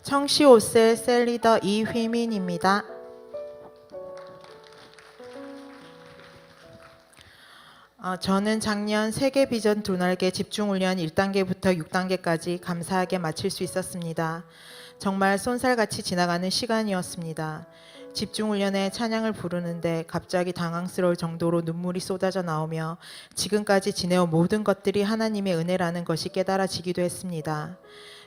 청시오셀 셀리더 이휘민입니다. 저는 작년 세계비전 두 날개 집중훈련 1단계부터 6단계까지 감사하게 마칠 수 있었습니다. 정말 쏜살같이 지나가는 시간이었습니다. 집중훈련에 찬양을 부르는데 갑자기 당황스러울 정도로 눈물이 쏟아져 나오며 지금까지 지내온 모든 것들이 하나님의 은혜라는 것이 깨달아지기도 했습니다.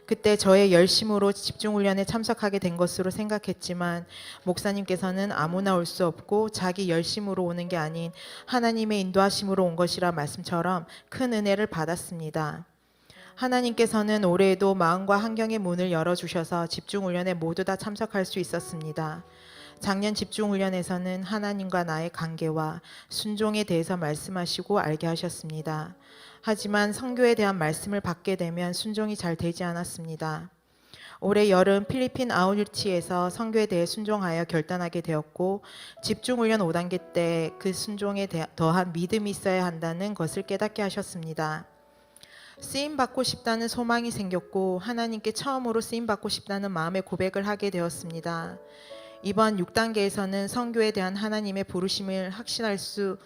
그때 저의 열심으로 집중훈련에 참석하게 된 것으로 생각했지만 목사님께서는 아무나 올 수 없고 자기 열심으로 오는 게 아닌 하나님의 인도하심으로 온 것이라 말씀처럼 큰 은혜를 받았습니다. 하나님께서는 올해에도 마음과 환경의 문을 열어주셔서 집중훈련에 모두 다 참석할 수 있었습니다. 작년 집중훈련에서는 하나님과 나의 관계와 순종에 대해서 말씀하시고 알게 하셨습니다. 하지만 선교에 대한 말씀을 받게 되면 순종이 잘 되지 않았습니다. 올해 여름 필리핀 아울리치에서 선교에 대해 순종하여 결단하게 되었고 집중훈련 5단계 때 그 순종에 더한 믿음이 있어야 한다는 것을 깨닫게 하셨습니다. 쓰임받고 싶다는 소망이 생겼고 하나님께 처음으로 쓰임받고 싶다는 마음의 고백을 하게 되었습니다. 이번 6단계에서는 선교에 대한 하나님의 부르심을 확신할 수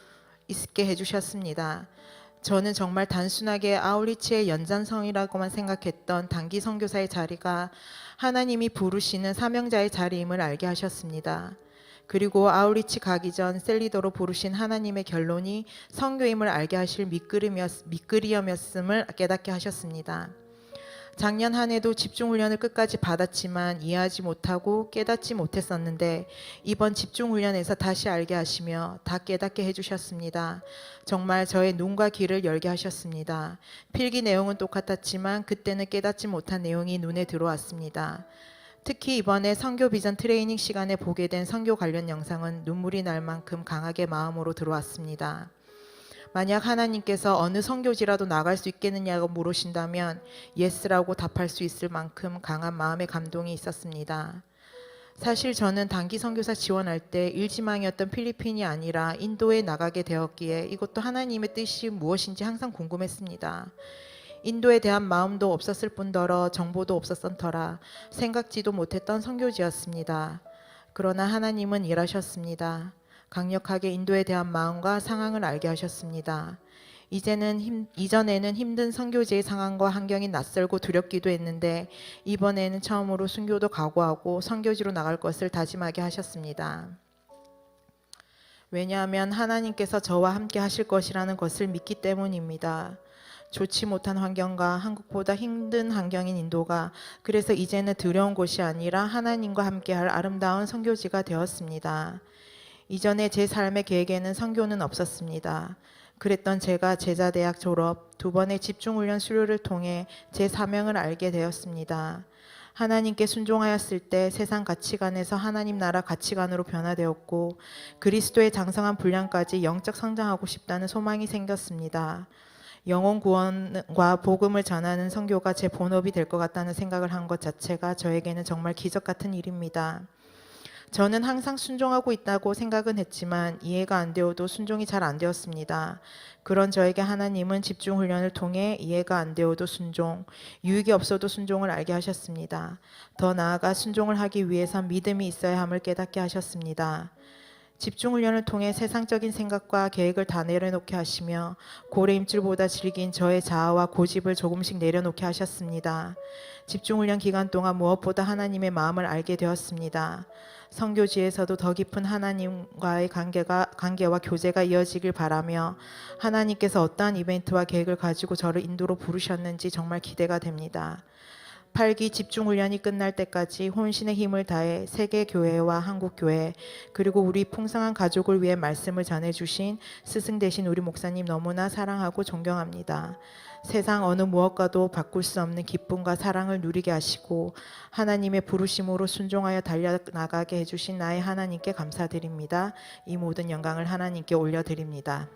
있게 해주셨습니다. 저는 정말 단순하게 아울리치의 연장성이라고만 생각했던 단기 선교사의 자리가 하나님이 부르시는 사명자의 자리임을 알게 하셨습니다. 그리고 아울리치 가기 전 셀리더로 부르신 하나님의 결론이 선교임을 알게 하실 밑그림이었음을 깨닫게 하셨습니다. 작년 한 해도 집중훈련을 끝까지 받았지만 이해하지 못하고 깨닫지 못했었는데 이번 집중훈련에서 다시 알게 하시며 다 깨닫게 해주셨습니다. 정말 저의 눈과 귀를 열게 하셨습니다. 필기 내용은 똑같았지만 그때는 깨닫지 못한 내용이 눈에 들어왔습니다. 특히 이번에 선교 비전 트레이닝 시간에 보게 된 선교 관련 영상은 눈물이 날 만큼 강하게 마음으로 들어왔습니다. 만약 하나님께서 어느 선교지라도 나갈 수 있겠느냐고 물으신다면 예스라고 답할 수 있을 만큼 강한 마음의 감동이 있었습니다. 사실 저는 단기 선교사 지원할 때 일지망이었던 필리핀이 아니라 인도에 나가게 되었기에 이것도 하나님의 뜻이 무엇인지 항상 궁금했습니다. 인도에 대한 마음도 없었을 뿐더러 정보도 없었던 터라 생각지도 못했던 선교지였습니다. 그러나 하나님은 일하셨습니다. 강력하게 인도에 대한 마음과 상황을 알게 하셨습니다. 이전에는 힘든 선교지의 상황과 환경이 낯설고 두렵기도 했는데 이번에는 처음으로 순교도 각오하고 선교지로 나갈 것을 다짐하게 하셨습니다. 왜냐하면 하나님께서 저와 함께 하실 것이라는 것을 믿기 때문입니다. 좋지 못한 환경과 한국보다 힘든 환경인 인도가 그래서 이제는 두려운 곳이 아니라 하나님과 함께할 아름다운 선교지가 되었습니다. 이전에 제 삶의 계획에는 선교는 없었습니다. 그랬던 제가 제자대학 졸업, 2번의 집중훈련 수료를 통해 제 사명을 알게 되었습니다. 하나님께 순종하였을 때 세상 가치관에서 하나님 나라 가치관으로 변화되었고 그리스도의 장성한 분량까지 영적 성장하고 싶다는 소망이 생겼습니다. 영혼 구원과 복음을 전하는 선교가 제 본업이 될 것 같다는 생각을 한 것 자체가 저에게는 정말 기적 같은 일입니다. 저는 항상 순종하고 있다고 생각은 했지만 이해가 안 되어도 순종이 잘 안 되었습니다. 그런 저에게 하나님은 집중훈련을 통해 이해가 안 되어도 순종, 유익이 없어도 순종을 알게 하셨습니다. 더 나아가 순종을 하기 위해선 믿음이 있어야 함을 깨닫게 하셨습니다. 집중훈련을 통해 세상적인 생각과 계획을 다 내려놓게 하시며 고래 임줄보다 질긴 저의 자아와 고집을 조금씩 내려놓게 하셨습니다. 집중훈련 기간 동안 무엇보다 하나님의 마음을 알게 되었습니다. 선교지에서도 더 깊은 하나님과의 관계와 교제가 이어지길 바라며 하나님께서 어떠한 이벤트와 계획을 가지고 저를 인도로 부르셨는지 정말 기대가 됩니다. 8기 집중훈련이 끝날 때까지 혼신의 힘을 다해 세계교회와 한국교회 그리고 우리 풍성한 가족을 위해 말씀을 전해주신 스승 되신 우리 목사님 너무나 사랑하고 존경합니다. 세상 어느 무엇과도 바꿀 수 없는 기쁨과 사랑을 누리게 하시고 하나님의 부르심으로 순종하여 달려나가게 해주신 나의 하나님께 감사드립니다. 이 모든 영광을 하나님께 올려드립니다.